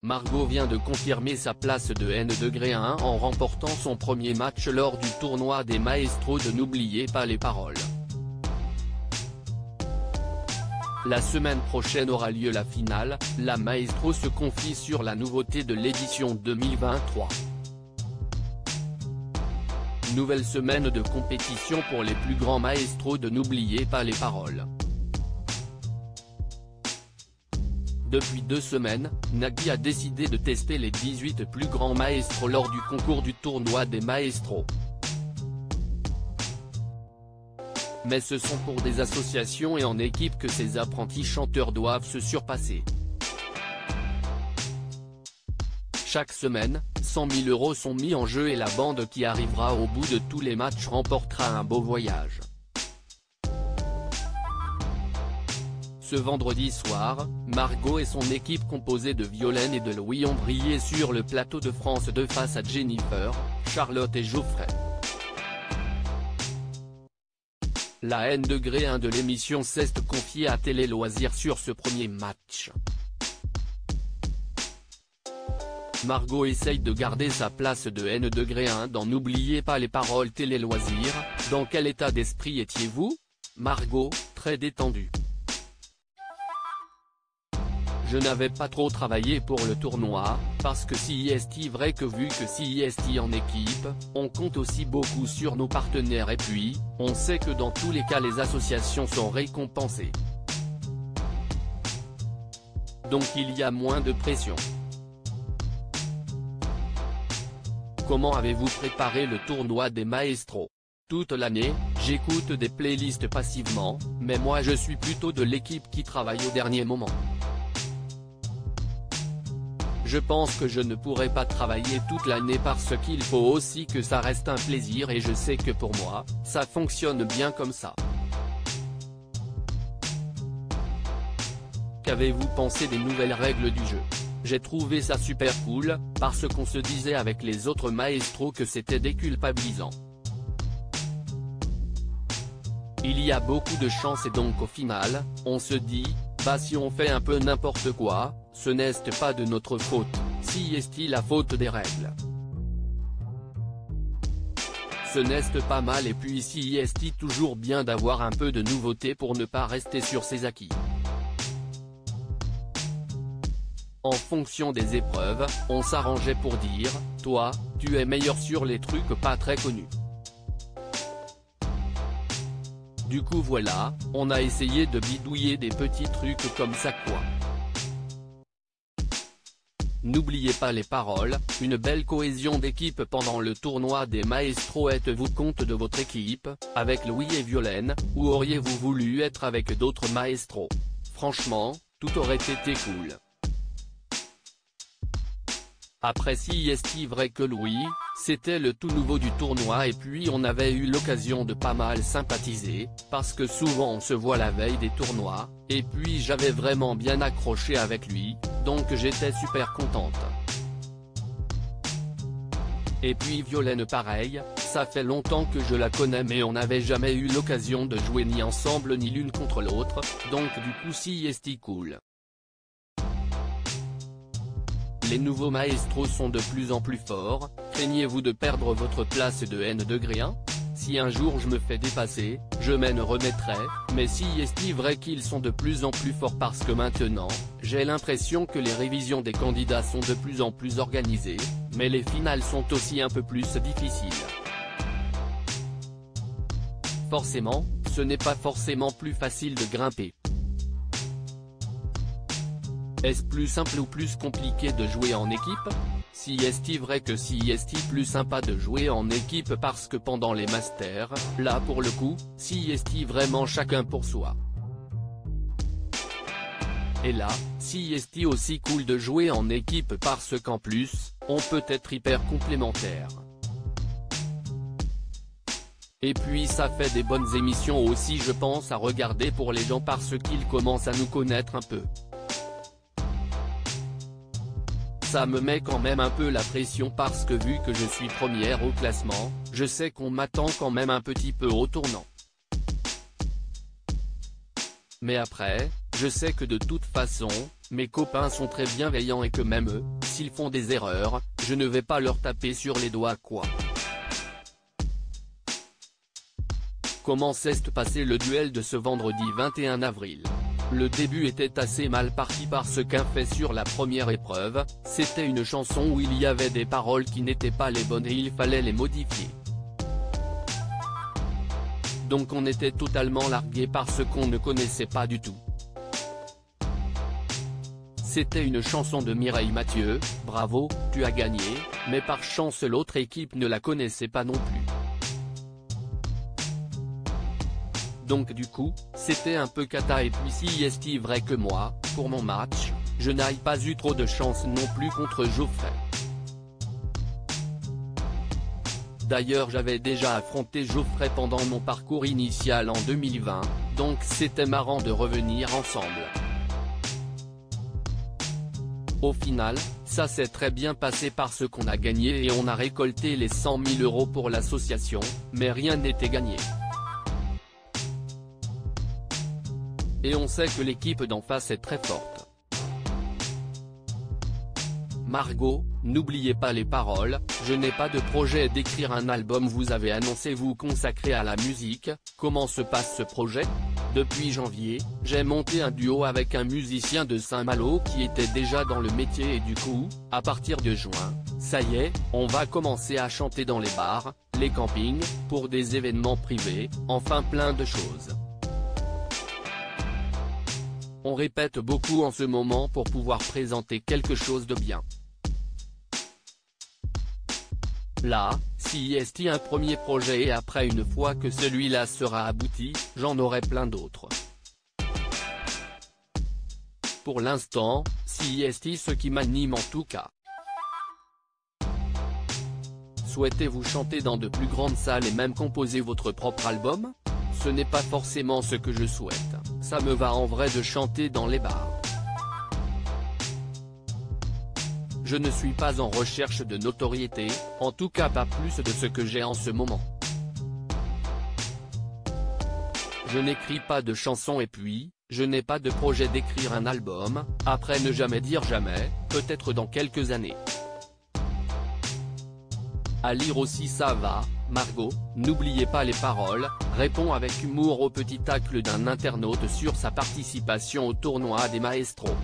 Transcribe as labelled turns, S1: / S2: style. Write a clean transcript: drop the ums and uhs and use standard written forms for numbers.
S1: Margot vient de confirmer sa place de N°1 en remportant son premier match lors du tournoi des Maestros de N'oubliez pas les paroles. La semaine prochaine aura lieu la finale, la Maestro se confie sur la nouveauté de l'édition 2023. Nouvelle semaine de compétition pour les plus grands maestros de N'oubliez pas les paroles. Depuis 2 semaines, Nagui a décidé de tester les 18 plus grands maestros lors du concours du tournoi des maestros. Mais ce sont pour des associations et en équipe que ces apprentis chanteurs doivent se surpasser. Chaque semaine, 100 000 € sont mis en jeu et la bande qui arrivera au bout de tous les matchs remportera un beau voyage. Ce vendredi soir, Margot et son équipe composée de Violaine et de Louis ont brillé sur le plateau de France 2 face à Jennifer, Charlotte et Geoffrey. La N°1 de l'émission s'est confiée à Télé Loisirs sur ce premier match. Margot essaye de garder sa place de N°1 dans N'oubliez pas les paroles Télé Loisirs. Dans quel état d'esprit étiez-vous, Margot? Très détendue. Je n'avais pas trop travaillé pour le tournoi, parce que si est vrai que vu que si est en équipe, on compte aussi beaucoup sur nos partenaires et puis, on sait que dans tous les cas les associations sont récompensées. Donc il y a moins de pression. Comment avez-vous préparé le tournoi des maestros? Toute l'année, j'écoute des playlists passivement, mais moi je suis plutôt de l'équipe qui travaille au dernier moment. Je pense que je ne pourrai pas travailler toute l'année parce qu'il faut aussi que ça reste un plaisir et je sais que pour moi, ça fonctionne bien comme ça. Qu'avez-vous pensé des nouvelles règles du jeu? J'ai trouvé ça super cool, parce qu'on se disait avec les autres maestros que c'était déculpabilisant. Il y a beaucoup de chance et donc au final, on se dit, bah si on fait un peu n'importe quoi, ce n'est pas de notre faute, si est la faute des règles. Ce n'est pas mal et puis si est toujours bien d'avoir un peu de nouveauté pour ne pas rester sur ses acquis. En fonction des épreuves, on s'arrangeait pour dire, toi, tu es meilleur sur les trucs pas très connus. Du coup voilà, on a essayé de bidouiller des petits trucs comme ça quoi. N'oubliez pas les paroles, une belle cohésion d'équipe pendant le tournoi des maestros. Êtes-vous compte de votre équipe, avec Louis et Violaine, ou auriez-vous voulu être avec d'autres maestros? Franchement, tout aurait été cool. Après si est vrai que Louis, c'était le tout nouveau du tournoi et puis on avait eu l'occasion de pas mal sympathiser, parce que souvent on se voit la veille des tournois, et puis j'avais vraiment bien accroché avec lui, donc j'étais super contente. Et puis Violaine pareil, ça fait longtemps que je la connais mais on n'avait jamais eu l'occasion de jouer ni ensemble ni l'une contre l'autre, donc du coup si est cool. Les nouveaux maestros sont de plus en plus forts, craignez-vous de perdre votre place de N°1? Si un jour je me fais dépasser, je m'en remettrai, mais si est vrai qu'ils sont de plus en plus forts parce que maintenant, j'ai l'impression que les révisions des candidats sont de plus en plus organisées, mais les finales sont aussi un peu plus difficiles. Forcément, ce n'est pas forcément plus facile de grimper. Est-ce plus simple ou plus compliqué de jouer en équipe? Si est vrai que si est plus sympa de jouer en équipe parce que pendant les masters, là pour le coup, si est vraiment chacun pour soi. Et là, si est aussi cool de jouer en équipe parce qu'en plus, on peut être hyper complémentaires. Et puis ça fait des bonnes émissions aussi je pense à regarder pour les gens parce qu'ils commencent à nous connaître un peu. Ça me met quand même un peu la pression parce que vu que je suis première au classement, je sais qu'on m'attend quand même un petit peu au tournant. Mais après, je sais que de toute façon, mes copains sont très bienveillants et que même eux, s'ils font des erreurs, je ne vais pas leur taper sur les doigts quoi. Comment s'est passé le duel de ce vendredi 21 avril? Le début était assez mal parti parce qu'un fait sur la première épreuve, c'était une chanson où il y avait des paroles qui n'étaient pas les bonnes et il fallait les modifier. Donc on était totalement largué parce qu'on ne connaissait pas du tout. C'était une chanson de Mireille Mathieu, bravo, tu as gagné, mais par chance l'autre équipe ne la connaissait pas non plus. Donc du coup, c'était un peu cata et puis si est vrai que moi, pour mon match, je n'ai pas eu trop de chance non plus contre Geoffrey. D'ailleurs j'avais déjà affronté Geoffrey pendant mon parcours initial en 2020, donc c'était marrant de revenir ensemble. Au final, ça s'est très bien passé parce qu'on a gagné et on a récolté les 100 000 € pour l'association, mais rien n'était gagné. Et on sait que l'équipe d'en face est très forte. Margot, n'oubliez pas les paroles, je n'ai pas de projet d'écrire un album. Vous avez annoncé vous consacrer à la musique, comment se passe ce projet? Depuis janvier, j'ai monté un duo avec un musicien de Saint-Malo qui était déjà dans le métier et du coup, à partir de juin, ça y est, on va commencer à chanter dans les bars, les campings, pour des événements privés, enfin plein de choses. On répète beaucoup en ce moment pour pouvoir présenter quelque chose de bien. Là, si est un premier projet et après une fois que celui-là sera abouti, j'en aurai plein d'autres. Pour l'instant, si est ce qui m'anime en tout cas. Souhaitez-vous chanter dans de plus grandes salles et même composer votre propre album? Ce n'est pas forcément ce que je souhaite, ça me va en vrai de chanter dans les bars. Je ne suis pas en recherche de notoriété, en tout cas pas plus de ce que j'ai en ce moment. Je n'écris pas de chansons et puis, je n'ai pas de projet d'écrire un album, après ne jamais dire jamais, peut-être dans quelques années. À lire aussi ça va, Margot, n'oubliez pas les paroles, répond avec humour au petit tacle d'un internaute sur sa participation au tournoi des maestros.